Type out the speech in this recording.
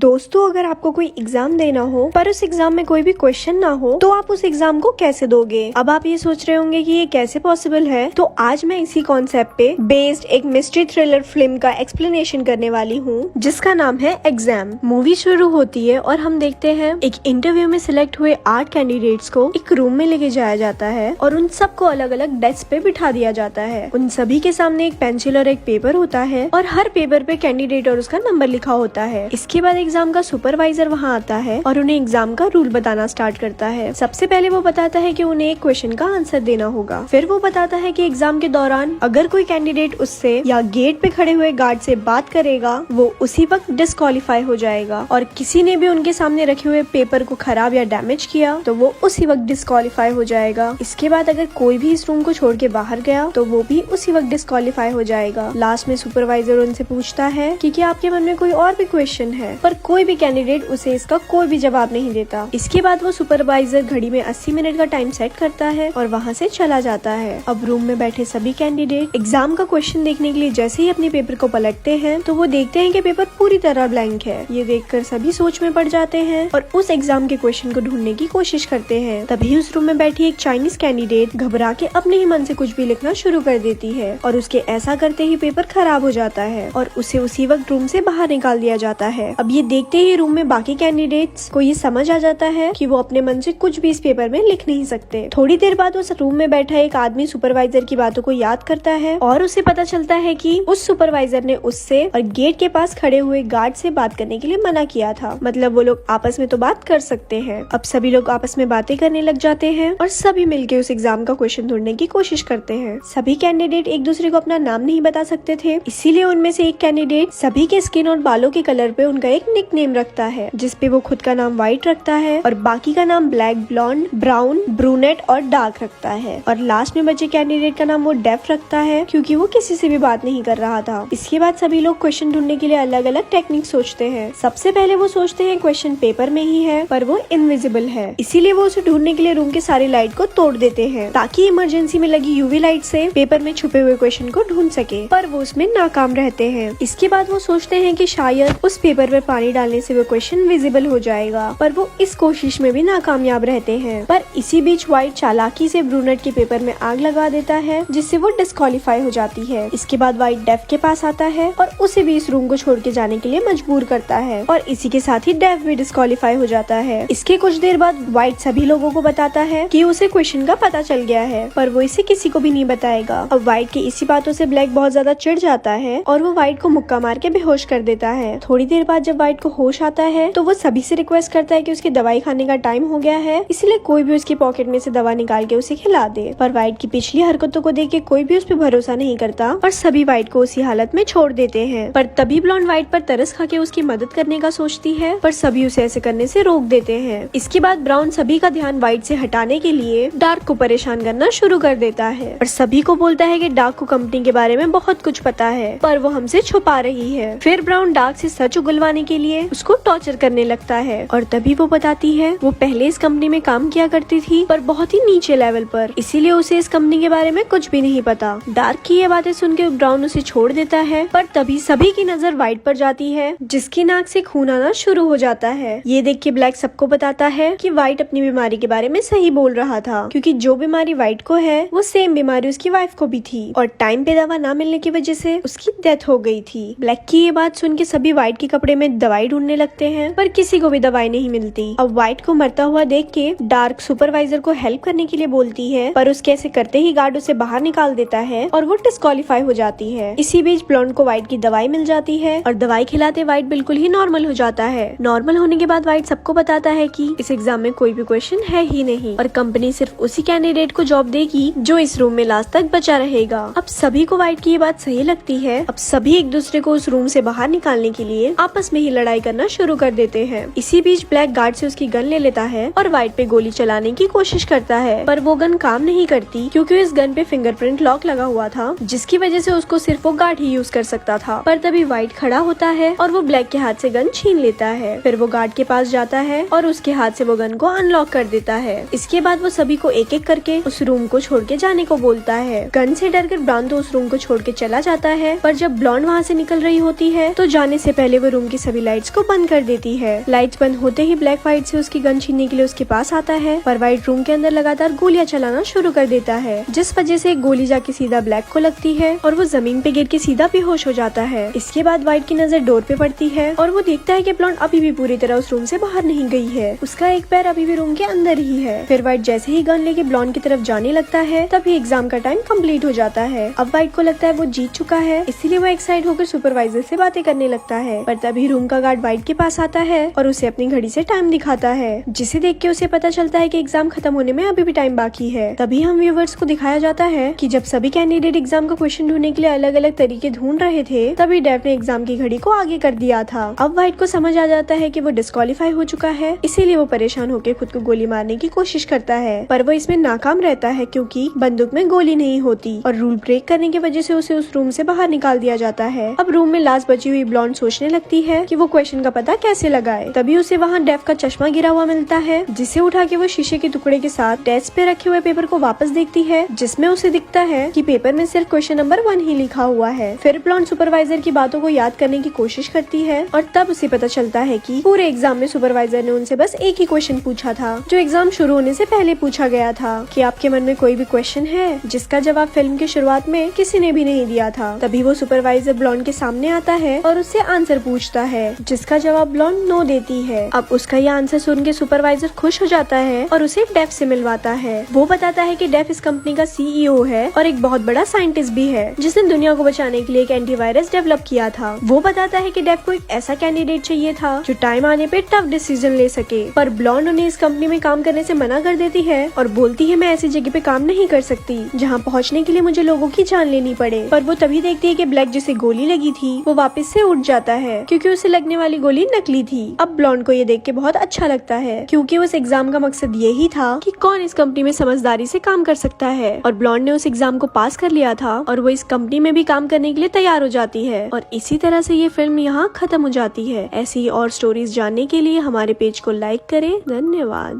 दोस्तों, अगर आपको कोई एग्जाम देना हो पर उस एग्जाम में कोई भी क्वेश्चन ना हो तो आप उस एग्जाम को कैसे दोगे। अब आप ये सोच रहे होंगे कि ये कैसे पॉसिबल है, तो आज मैं इसी कॉन्सेप्ट पे बेस्ड एक मिस्ट्री थ्रिलर फिल्म का एक्सप्लेनेशन करने वाली हूँ जिसका नाम है एग्जाम। मूवी शुरू होती है और हम देखते हैं एक इंटरव्यू में सिलेक्ट हुए 8 कैंडिडेट्स को एक रूम में लेके जाया जाता है और उन सबको अलग अलग डेस्क पे बिठा दिया जाता है। उन सभी के सामने एक पेंसिल और एक पेपर होता है और हर पेपर पे कैंडिडेट और उसका नंबर लिखा होता है। इसके बाद एग्जाम का सुपरवाइजर वहाँ आता है और उन्हें एग्जाम का रूल बताना स्टार्ट करता है। सबसे पहले वो बताता है कि उन्हें एक क्वेश्चन का आंसर देना होगा। फिर वो बताता है कि एग्जाम के दौरान अगर कोई कैंडिडेट उससे या गेट पे खड़े हुए गार्ड से बात करेगा वो उसी वक्त डिस्क्वालीफाई हो जाएगा, और किसी ने भी उनके सामने रखे हुए पेपर को खराब या डैमेज किया तो वो उसी वक्त डिस्क्वालीफाई हो जाएगा। इसके बाद अगर कोई भी इस रूम को छोड़ के बाहर गया तो वो भी उसी वक्त डिस्क्वालीफाई हो जाएगा। लास्ट में सुपरवाइजर उनसे पूछता है कि क्या आपके मन में कोई और भी क्वेश्चन है, पर कोई भी कैंडिडेट उसे इसका कोई भी जवाब नहीं देता। इसके बाद वो सुपरवाइजर घड़ी में 80 मिनट का टाइम सेट करता है और वहाँ से चला जाता है। अब रूम में बैठे सभी कैंडिडेट एग्जाम का क्वेश्चन देखने के लिए जैसे ही अपने पेपर को पलटते हैं तो वो देखते हैं कि पेपर पूरी तरह ब्लैंक है। ये देखकर सभी सोच में पड़ जाते हैं और उस एग्जाम के क्वेश्चन को ढूंढने की कोशिश करते हैं। तभी उस रूम में बैठी एक चाइनीज कैंडिडेट घबरा के अपने ही मन से कुछ भी लिखना शुरू कर देती है और उसके ऐसा करते ही पेपर खराब हो जाता है और उसे उसी वक्त रूम से बाहर निकाल दिया जाता है। अब ये देखते ही रूम में बाकी कैंडिडेट्स को ये समझ आ जाता है कि वो अपने मन से कुछ भी इस पेपर में लिख नहीं सकते। थोड़ी देर बाद उस रूम में बैठा एक आदमी सुपरवाइजर की बातों को याद करता है और उसे पता चलता है कि उस सुपरवाइजर ने उससे और गेट के पास खड़े हुए गार्ड से बात करने के लिए मना किया था। मतलब वो लोग आपस में तो बात कर सकते हैं। अब सभी लोग आपस में बातें करने लग जाते हैं और सभी मिलके उस एग्जाम का क्वेश्चन ढूंढने की कोशिश करते हैं। सभी कैंडिडेट एक दूसरे को अपना नाम नहीं बता सकते थे, इसीलिए उनमें से एक कैंडिडेट सभी के स्किन और बालों के कलर पे उनका एक निक नेम रखता है, जिसपे वो खुद का नाम व्हाइट रखता है और बाकी का नाम ब्लैक, ब्लॉन्ड, ब्राउन, ब्रूनेट और डार्क रखता है। और लास्ट में बचे कैंडिडेट का नाम वो डेफ रखता है क्योंकि वो किसी से भी बात नहीं कर रहा था। इसके बाद सभी लोग क्वेश्चन ढूंढने के लिए अलग अलग टेक्निक सोचते हैं। सबसे पहले वो सोचते हैं क्वेश्चन पेपर में ही है पर वो इनविजिबल है, इसीलिए वो उसे ढूंढने के लिए रूम के सारी लाइट को तोड़ देते हैं ताकि इमरजेंसी में लगी यूवी लाइट से पेपर में छुपे हुए क्वेश्चन को ढूंढ सके, पर वो उसमें नाकाम रहते हैं। इसके बाद वो सोचते हैं कि शायद उस पेपर में पानी डालने से वो क्वेश्चन विजिबल हो जाएगा, पर वो इस कोशिश में भी नाकामयाब रहते हैं। पर इसी बीच व्हाइट चालाकी से ब्रूनेट के पेपर में आग लगा देता है जिससे वो डिस्क्वालीफाई हो जाती है। इसके बाद व्हाइट डेफ के पास आता है और उसे भी इस रूम को छोड़ के जाने के लिए मजबूर करता है और इसी के साथ ही डेफ भी डिस्क्वालीफाई हो जाता है। इसके कुछ देर बाद व्हाइट सभी लोगों को बताता है कि उसे क्वेश्चन का पता चल गया है, पर वो इसे किसी को भी नहीं बताएगा। अब व्हाइट की इसी बातों से ब्लैक बहुत ज्यादा चिढ़ जाता है और वो व्हाइट को मुक्का मार के बेहोश कर देता है। थोड़ी देर बाद जब व्हाइट को होश आता है तो वो सभी से रिक्वेस्ट करता है कि उसकी दवाई खाने का टाइम हो गया है, इसलिए कोई भी उसकी पॉकेट में से दवा निकाल के उसे खिला दे। पर व्हाइट की पिछली हरकतों को देख के कोई भी उस पर भरोसा नहीं करता और सभी व्हाइट को उसी हालत में छोड़ देते हैं। पर तभी ब्लॉन्ड व्हाइट पर तरस खा के उसकी मदद करने का सोचती है, पर सभी उसे ऐसे करने से रोक देते हैं। इसके बाद ब्राउन सभी का ध्यान व्हाइट से हटाने के लिए डार्क को परेशान करना शुरू कर देता है और सभी को बोलता है कि डार्क को कंपनी के बारे में बहुत कुछ पता है पर वो हमसे छुपा रही है। फिर ब्राउन डार्क से सच उगलवाने के लिए उसको टॉर्चर करने लगता है और तभी वो बताती है वो पहले इस कंपनी में काम किया करती थी पर बहुत ही नीचे लेवल पर, इसीलिए उसे इस कंपनी के बारे में कुछ भी नहीं पता। डार्क की ये बातें सुनकर ब्राउन उसे छोड़ देता है, पर तभी सभी की नजर व्हाइट पर जाती है जिसकी नाक से खून आना शुरू हो जाता है। ये देख के ब्लैक सबको बताता है कि व्हाइट अपनी बीमारी के बारे में सही बोल रहा था, क्योंकि जो बीमारी व्हाइट को है वो सेम बीमारी उसकी वाइफ को भी थी और टाइम पे दवा ना मिलने की वजह से उसकी डेथ हो गई थी। ब्लैक की ये बात सुन के सभी व्हाइट के कपड़े में दवाई ढूंढने लगते हैं पर किसी को भी दवाई नहीं मिलती। अब व्हाइट को मरता हुआ देख के डार्क सुपरवाइजर को हेल्प करने के लिए बोलती है, पर उसके ऐसे करते ही गार्ड उसे बाहर निकाल देता है और वो डिस्क्वालीफाई हो जाती है। इसी बीच ब्लॉन्ड को व्हाइट की दवाई मिल जाती है और दवाई खिलाते व्हाइट बिल्कुल ही नॉर्मल हो जाता है। नॉर्मल होने के बाद व्हाइट सबको बताता है कि इस एग्जाम में कोई भी क्वेश्चन है ही नहीं और कंपनी सिर्फ उसी कैंडिडेट को जॉब देगी जो इस रूम में लास्ट तक बचा रहेगा। अब सभी को व्हाइट की ये बात सही लगती है। अब सभी एक दूसरे को उस रूम से बाहर निकालने के लिए आपस में ही लड़ाई करना शुरू कर देते हैं। इसी बीच ब्लैक गार्ड से उसकी गन ले लेता है और व्हाइट पे गोली चलाने की कोशिश करता है, पर वो गन काम नहीं करती क्योंकि इस गन पे फिंगरप्रिंट लॉक लगा हुआ था, जिसकी वजह से उसको सिर्फ वो गार्ड ही यूज कर सकता था। पर तभी व्हाइट खड़ा होता है और वो ब्लैक के हाथ से गन छीन लेता है। फिर वो गार्ड के पास जाता है और उसके हाथ से वो गन को अनलॉक कर देता है। इसके बाद वो सभी को एक एक करके उस रूम को छोड़ के जाने को बोलता है। गन से डरकर ब्राउन तो उस रूम को छोड़ के चला जाता है, पर जब ब्लॉन्ड वहाँ से निकल रही होती है तो जाने से पहले वो रूम की सभी लाइट्स को बंद कर देती है। लाइट्स बंद होते ही ब्लैक व्हाइट से उसकी गन छीनने के लिए उसके पास आता है, पर व्हाइट रूम के अंदर लगातार गोलियां चलाना शुरू कर देता है, जिस वजह से एक गोली जाके सीधा ब्लैक को लगती है और वो जमीन पे गिर के सीधा बेहोश हो जाता है। इसके बाद व्हाइट की नजर डोर पे पड़ती है और वो देखता है कि ब्लॉन्ड अभी भी पूरी तरह उस रूम से बाहर नहीं गई है, उसका एक पैर अभी भी रूम के अंदर ही है। फिर व्हाइट जैसे ही गन लेके ब्लॉन्ड की तरफ जाने लगता है, तभी एग्जाम का टाइम कंप्लीट हो जाता है। अब व्हाइट को लगता है वो जीत चुका है, इसीलिए वो एक्साइट होकर सुपरवाइजर से बातें करने लगता है, पर तभी रूम का गार्ड व्हाइट के पास आता है और उसे अपनी घड़ी से टाइम दिखाता है, जिसे देख के उसे पता चलता है कि एग्जाम खत्म होने में अभी भी टाइम बाकी है। तभी हम व्यूवर्स को दिखाया जाता है कि जब सभी कैंडिडेट एग्जाम का क्वेश्चन ढूंढने के लिए अलग अलग तरीके ढूंढ रहे थे, तभी डेव ने एग्जाम की घड़ी को आगे कर दिया था। अब व्हाइट को समझ आ जाता है कि वो डिस्क्वालीफाई हो चुका है, इसीलिए वो परेशान होकर खुद को गोली मारने की कोशिश करता है, पर वो इसमें नाकाम रहता है क्योंकि बंदूक में गोली नहीं होती और रूल ब्रेक करने की वजह से उसे उस रूम से बाहर निकाल दिया जाता है। अब रूम में लास्ट बची हुई ब्लॉन्ड सोचने लगती है कि वो क्वेश्चन का पता कैसे लगाए। तभी उसे वहाँ डेव का चश्मा गिरा हुआ मिलता है, जिसे उठा के वो शीशे के टुकड़े के साथ डेस्क पे रखे हुए पेपर को वापस देखती है, जिसमें उसे दिखता है कि पेपर में सिर्फ क्वेश्चन नंबर 1 ही लिखा हुआ है। फिर ब्लॉन्ड सुपरवाइजर की बातों को याद करने की कोशिश करती है और तब उसे पता चलता है कि पूरे एग्जाम में सुपरवाइजर ने उनसे बस एक ही क्वेश्चन पूछा था, जो एग्जाम शुरू होने से पहले पूछा गया था कि आपके मन में कोई भी क्वेश्चन है, जिसका जवाब फिल्म की शुरुआत में किसी ने भी नहीं दिया था। तभी वो सुपरवाइजर ब्लॉन्ड के सामने आता है और उससे आंसर पूछता है, जिसका जवाब ब्लॉन्ड नो देती है। अब उसका ये आंसर सुन के सुपरवाइजर खुश हो जाता है और उसे डेव से मिलवाता है। वो बताता है कि डेव इस कंपनी का CEO है और एक बहुत बड़ा साइंटिस्ट भी है, जिसने दुनिया को बचाने के लिए एक एंटीवायरस डेवलप किया था। वो बताता है कि डेव को एक ऐसा कैंडिडेट चाहिए था जो टाइम आने पे टफ डिसीजन ले सके, पर ब्लॉन्ड उन्हें इस कंपनी में काम करने से मना कर देती है और बोलती है मैं ऐसी जगह पे काम नहीं कर सकती जहाँ पहुँचने के लिए मुझे लोगों की जान लेनी पड़े। पर वो तभी देखती है कि ब्लैक जिसे गोली लगी थी वो वापस से उठ जाता है, क्योंकि उसे लगने वाली गोली नकली थी। अब ब्लॉन्ड को ये देख के बहुत अच्छा लगता है, क्योंकि उस एग्जाम का मकसद यही था कि कौन इस कंपनी में समझदारी से काम कर सकता है, और ब्लॉन्ड ने उस एग्जाम को पास कर लिया था और वो इस कंपनी में भी काम करने के लिए तैयार हो जाती है। और इसी तरह से ये फिल्म यहाँ खत्म हो जाती है। ऐसी और स्टोरीज जानने के लिए हमारे पेज को लाइक करें। धन्यवाद।